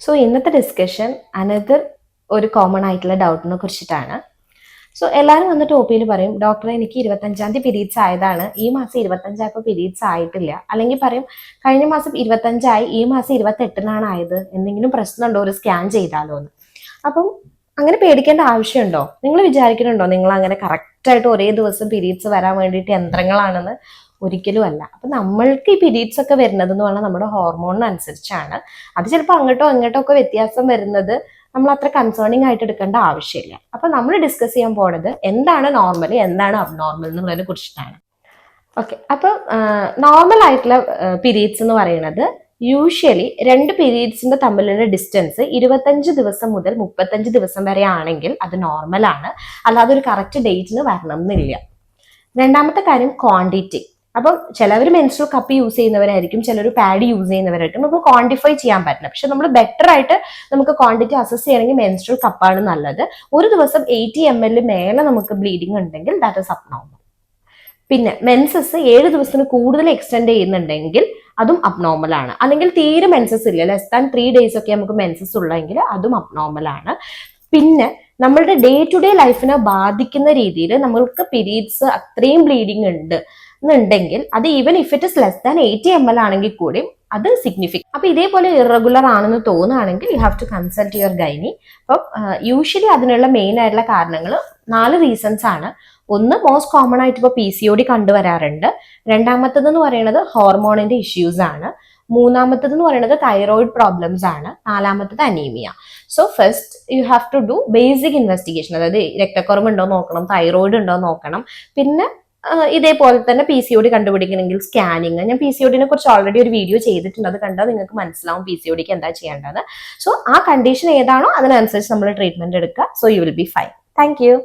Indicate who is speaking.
Speaker 1: So ഇന്നത്തെ discussion another ഒരു common ആയിട്ടുള്ള ഡൗട്ടിനെ കുറിച്ചിട്ടാണ്. സോ എല്ലാവരും വന്നിട്ട് ഒ പിയിൽ പറയും, ഡോക്ടറെ എനിക്ക് 25-ാം തീയതി പീരീഡ്സ് ആയതാണ്, ഈ മാസം 25 പീരീഡ്സ് ആയിട്ടില്ല. അല്ലെങ്കിൽ പറയും കഴിഞ്ഞ മാസം 25 ഈ മാസം 28-നാണ് ആയത്, എന്തെങ്കിലും പ്രശ്നമുണ്ടോ, ഒരു സ്കാൻ ചെയ്താലോ എന്ന്. അപ്പം അങ്ങനെ പേടിക്കേണ്ട ആവശ്യമുണ്ടോ? നിങ്ങൾ വിചാരിക്കുന്നുണ്ടോ നിങ്ങൾ അങ്ങനെ കറക്റ്റായിട്ട് ഒരേ ദിവസം പീരീഡ്സ് വരാൻ വേണ്ടിയിട്ട് യന്ത്രങ്ങളാണെന്ന്? ഒരിക്കലും അല്ല. അപ്പൊ നമ്മൾക്ക് ഈ പീരീഡ്സ് ഒക്കെ വരുന്നത് എന്ന് പറഞ്ഞാൽ നമ്മുടെ ഹോർമോണിനനുസരിച്ചാണ്. അത് ചിലപ്പോൾ അങ്ങോട്ടോ ഇങ്ങോട്ടോ ഒക്കെ വ്യത്യാസം വരുന്നത് നമ്മൾ അത്ര കൺസേണിങ് ആയിട്ട് എടുക്കേണ്ട ആവശ്യമില്ല. അപ്പൊ നമ്മൾ ഡിസ്കസ് ചെയ്യാൻ പോണത് എന്താണ് നോർമൽ, എന്താണ് അബ്നോർമൽ എന്നുള്ളതിനെ കുറിച്ചിട്ടാണ്. ഓക്കെ, അപ്പൊ നോർമൽ ആയിട്ടുള്ള പീരീഡ്സ് എന്ന് പറയുന്നത് യൂഷ്വലി 2 പീരീഡ്സിന്റെ തമ്മിലുള്ള ഡിസ്റ്റൻസ് 25 ദിവസം മുതൽ 35 ദിവസം വരെ ആണെങ്കിൽ അത് നോർമൽ ആണ്. അല്ലാതെ ഒരു കറക്റ്റ് ഡേറ്റിന് വരണം എന്നില്ല. രണ്ടാമത്തെ കാര്യം ക്വാണ്ടിറ്റി. അപ്പം ചിലവർ മെൻസ്ട്രൽ കപ്പ് യൂസ് ചെയ്യുന്നവരായിരിക്കും, ചിലർ പാഡ് യൂസ് ചെയ്യുന്നവരായിരിക്കും. നമുക്ക് ക്വാണ്ടിഫൈ ചെയ്യാൻ പറ്റില്ല. പക്ഷെ നമ്മൾ ബെറ്റർ ആയിട്ട് നമുക്ക് ക്വാണ്ടിറ്റി അസസ് ചെയ്യണമെങ്കിൽ മെൻസ്ട്രൽ കപ്പാണ് നല്ലത്. ഒരു ദിവസം 80 ml മേലെ നമുക്ക് ബ്ലീഡിങ് ഉണ്ടെങ്കിൽ ദാറ്റ് ഇസ് അബ്നോർമൽ. പിന്നെ മെൻസസ് 7 ദിവസത്തിന് കൂടുതൽ എക്സ്റ്റെൻഡ് ചെയ്യുന്നുണ്ടെങ്കിൽ അതും അബ്നോർമൽ ആണ്. അല്ലെങ്കിൽ തീരെ മെൻസസ് ഇല്ല, ലെസ് ദാൻ 3 days ഒക്കെ നമുക്ക് മെൻസസ് ഉള്ളെങ്കിൽ അതും അബ്നോർമൽ ആണ്. പിന്നെ നമ്മളുടെ ഡേ ടു ഡേ ലൈഫിനെ ബാധിക്കുന്ന രീതിയിൽ നമ്മൾക്ക് പീരീഡ്സ് അത്രയും ബ്ലീഡിങ് ഉണ്ട് എന്നുണ്ടെങ്കിൽ അത് even if it is less than 80 ml ആണെങ്കിൽ കൂടി അത് സിഗ്നിഫിക്കന്റ്. അപ്പൊ ഇതേപോലെ ഇറഗുലർ ആണെന്ന് തോന്നുകയാണെങ്കിൽ you have to consult your gynae. അപ്പം യൂഷ്വലി അതിനുള്ള മെയിൻ ആയിട്ടുള്ള കാരണങ്ങൾ 4 റീസൺസ് ആണ്. ഒന്ന്, മോസ്റ്റ് കോമൺ ആയിട്ട് ഇപ്പോൾ PCOD കണ്ടുവരാറുണ്ട്. രണ്ടാമത്തതെന്ന് പറയുന്നത് ഹോർമോണിന്റെ ഇഷ്യൂസ് ആണ്. മൂന്നാമത്തത് എന്ന് പറയുന്നത് തൈറോയിഡ് പ്രോബ്ലംസ് ആണ്. നാലാമത്തത് anaemia. So first you have to do basic investigation. അതായത് രക്തക്കുറവ് ഉണ്ടോ നോക്കണം, തൈറോയിഡ് ഉണ്ടോ നോക്കണം. പിന്നെ ഇതേപോലെ തന്നെ PCOD കണ്ടുപിടിക്കണമെങ്കിൽ സ്കാനിങ്. ഞാൻ PCODനെ കുറിച്ച് ഓൾറെഡി ഒരു വീഡിയോ ചെയ്തിട്ടുണ്ട്, അത് കണ്ടാൽ നിങ്ങൾക്ക് മനസ്സിലാവും PCODക്ക് എന്താ ചെയ്യേണ്ടത്. സോ ആ കണ്ടീഷൻ ഏതാണോ അതിനനുസരിച്ച് നമ്മൾ ട്രീറ്റ്മെന്റ് എടുക്കുക. So you will be fine. Thank you.